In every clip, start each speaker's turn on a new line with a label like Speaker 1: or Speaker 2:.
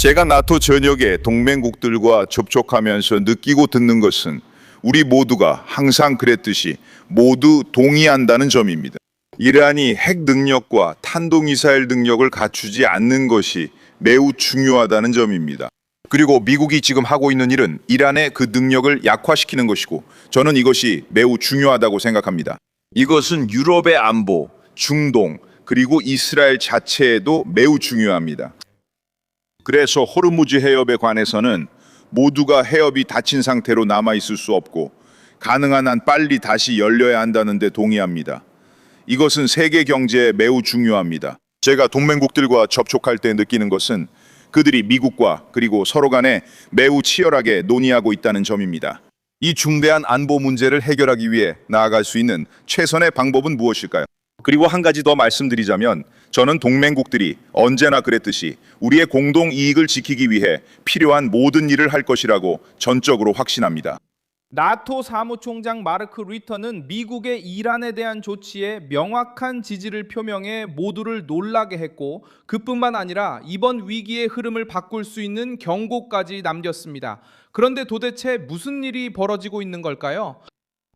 Speaker 1: 제가 나토 전역의 동맹국들과 접촉하면서 느끼고 듣는 것은 우리 모두가 항상 그랬듯이 모두 동의한다는 점입니다. 이란이 핵 능력과 탄도미사일 능력을 갖추지 않는 것이 매우 중요하다는 점입니다. 그리고 미국이 지금 하고 있는 일은 이란의 그 능력을 약화시키는 것이고 저는 이것이 매우 중요하다고 생각합니다. 이것은 유럽의 안보, 중동, 그리고 이스라엘 자체에도 매우 중요합니다. 그래서 호르무즈 해협에 관해서는 모두가 해협이 닫힌 상태로 남아있을 수 없고 가능한 한 빨리 다시 열려야 한다는 데 동의합니다. 이것은 세계 경제에 매우 중요합니다. 제가 동맹국들과 접촉할 때 느끼는 것은 그들이 미국과 그리고 서로 간에 매우 치열하게 논의하고 있다는 점입니다. 이 중대한 안보 문제를 해결하기 위해 나아갈 수 있는 최선의 방법은 무엇일까요? 그리고 한 가지 더 말씀드리자면 저는 동맹국들이 언제나 그랬듯이 우리의 공동 이익을 지키기 위해 필요한 모든 일을 할 것이라고 전적으로 확신합니다.
Speaker 2: 나토 사무총장 마르크 류터는 미국의 이란에 대한 조치에 명확한 지지를 표명해 모두를 놀라게 했고 그뿐만 아니라 이번 위기의 흐름을 바꿀 수 있는 경고까지 남겼습니다. 그런데 도대체 무슨 일이 벌어지고 있는 걸까요?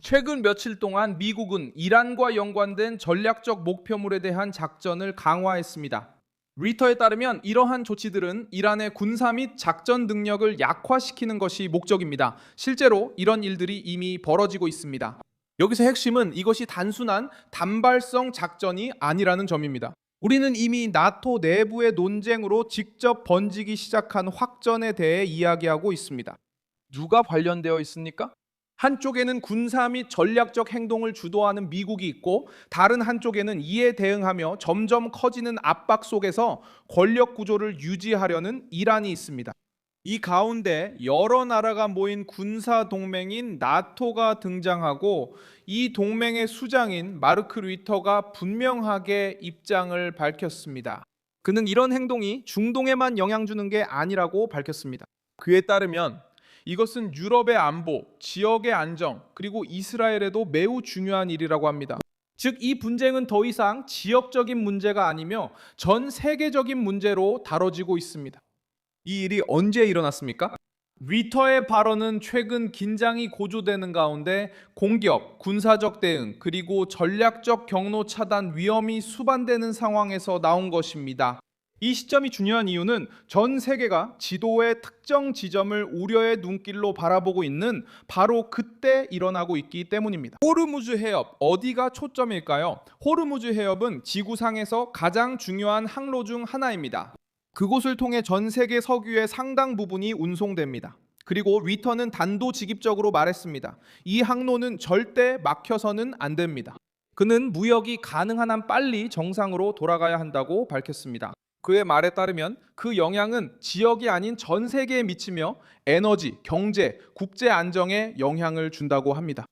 Speaker 2: 최근 며칠 동안 미국은 이란과 연관된 전략적 목표물에 대한 작전을 강화했습니다. 리터에 따르면 이러한 조치들은 이란의 군사 및 작전 능력을 약화시키는 것이 목적입니다. 실제로 이런 일들이 이미 벌어지고 있습니다. 여기서 핵심은 이것이 단순한 단발성 작전이 아니라는 점입니다. 우리는 이미 나토 내부의 논쟁으로 직접 번지기 시작한 확전에 대해 이야기하고 있습니다. 누가 관련되어 있습니까? 한쪽에는 군사 및 전략적 행동을 주도하는 미국이 있고 다른 한쪽에는 이에 대응하며 점점 커지는 압박 속에서 권력 구조를 유지하려는 이란이 있습니다. 이 가운데 여러 나라가 모인 군사 동맹인 나토가 등장하고 이 동맹의 수장인 마르크 류터가 분명하게 입장을 밝혔습니다. 그는 이런 행동이 중동에만 영향 주는 게 아니라고 밝혔습니다. 그에 따르면 이것은 유럽의 안보, 지역의 안정, 그리고 이스라엘에도 매우 중요한 일이라고 합니다. 즉, 이 분쟁은 더 이상 지역적인 문제가 아니며 전 세계적인 문제로 다뤄지고 있습니다. 이 일이 언제 일어났습니까? 리터의 발언은 최근 긴장이 고조되는 가운데 공격, 군사적 대응, 그리고 전략적 경로 차단 위험이 수반되는 상황에서 나온 것입니다. 이 시점이 중요한 이유는 전 세계가 지도의 특정 지점을 우려의 눈길로 바라보고 있는 바로 그때 일어나고 있기 때문입니다. 호르무즈 해협, 어디가 초점일까요? 호르무즈 해협은 지구상에서 가장 중요한 항로 중 하나입니다. 그곳을 통해 전 세계 석유의 상당 부분이 운송됩니다. 그리고 리터는 단도직입적으로 말했습니다. 이 항로는 절대 막혀서는 안 됩니다. 그는 무역이 가능한 한 빨리 정상으로 돌아가야 한다고 밝혔습니다. 그의 말에 따르면 그 영향은 지역이 아닌 전 세계에 미치며 에너지, 경제, 국제 안정에 영향을 준다고 합니다.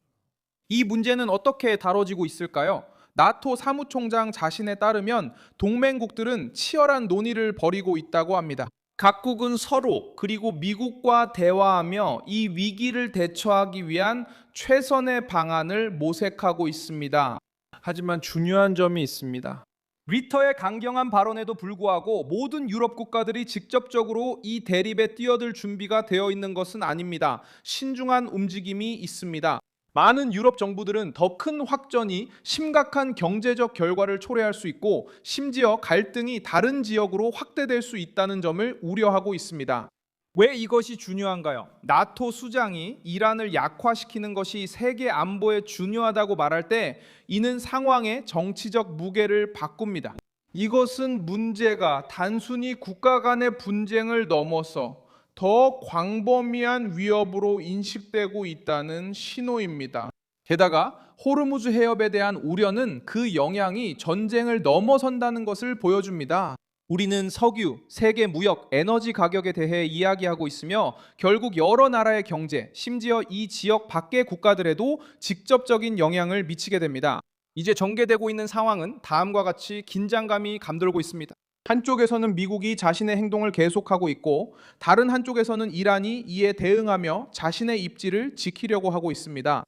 Speaker 2: 이 문제는 어떻게 다뤄지고 있을까요? 나토 사무총장 자신에 따르면 동맹국들은 치열한 논의를 벌이고 있다고 합니다. 각국은 서로 그리고 미국과 대화하며 이 위기를 대처하기 위한 최선의 방안을 모색하고 있습니다. 하지만 중요한 점이 있습니다. 리터의 강경한 발언에도 불구하고 모든 유럽 국가들이 직접적으로 이 대립에 뛰어들 준비가 되어 있는 것은 아닙니다. 신중한 움직임이 있습니다. 많은 유럽 정부들은 더 큰 확전이 심각한 경제적 결과를 초래할 수 있고 심지어 갈등이 다른 지역으로 확대될 수 있다는 점을 우려하고 있습니다. 왜 이것이 중요한가요? 나토 수장이 이란을 약화시키는 것이 세계 안보에 중요하다고 말할 때 이는 상황의 정치적 무게를 바꿉니다. 이것은 문제가 단순히 국가 간의 분쟁을 넘어서 더 광범위한 위협으로 인식되고 있다는 신호입니다. 게다가 호르무즈 해협에 대한 우려는 그 영향이 전쟁을 넘어선다는 것을 보여줍니다. 우리는 석유, 세계 무역, 에너지 가격에 대해 이야기하고 있으며 결국 여러 나라의 경제, 심지어 이 지역 밖의 국가들에도 직접적인 영향을 미치게 됩니다. 이제 전개되고 있는 상황은 다음과 같이 긴장감이 감돌고 있습니다. 한쪽에서는 미국이 자신의 행동을 계속하고 있고 다른 한쪽에서는 이란이 이에 대응하며 자신의 입지를 지키려고 하고 있습니다.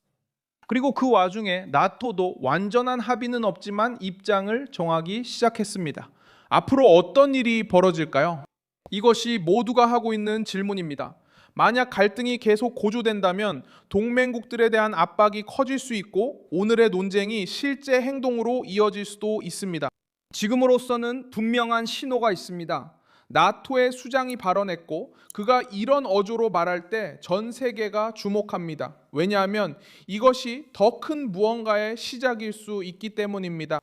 Speaker 2: 그리고 그 와중에 나토도 완전한 합의는 없지만 입장을 정하기 시작했습니다. 앞으로 어떤 일이 벌어질까요? 이것이 모두가 하고 있는 질문입니다. 만약 갈등이 계속 고조된다면 동맹국들에 대한 압박이 커질 수 있고 오늘의 논쟁이 실제 행동으로 이어질 수도 있습니다. 지금으로서는 분명한 신호가 있습니다. 나토의 수장이 발언했고 그가 이런 어조로 말할 때 전 세계가 주목합니다. 왜냐하면 이것이 더 큰 무언가의 시작일 수 있기 때문입니다.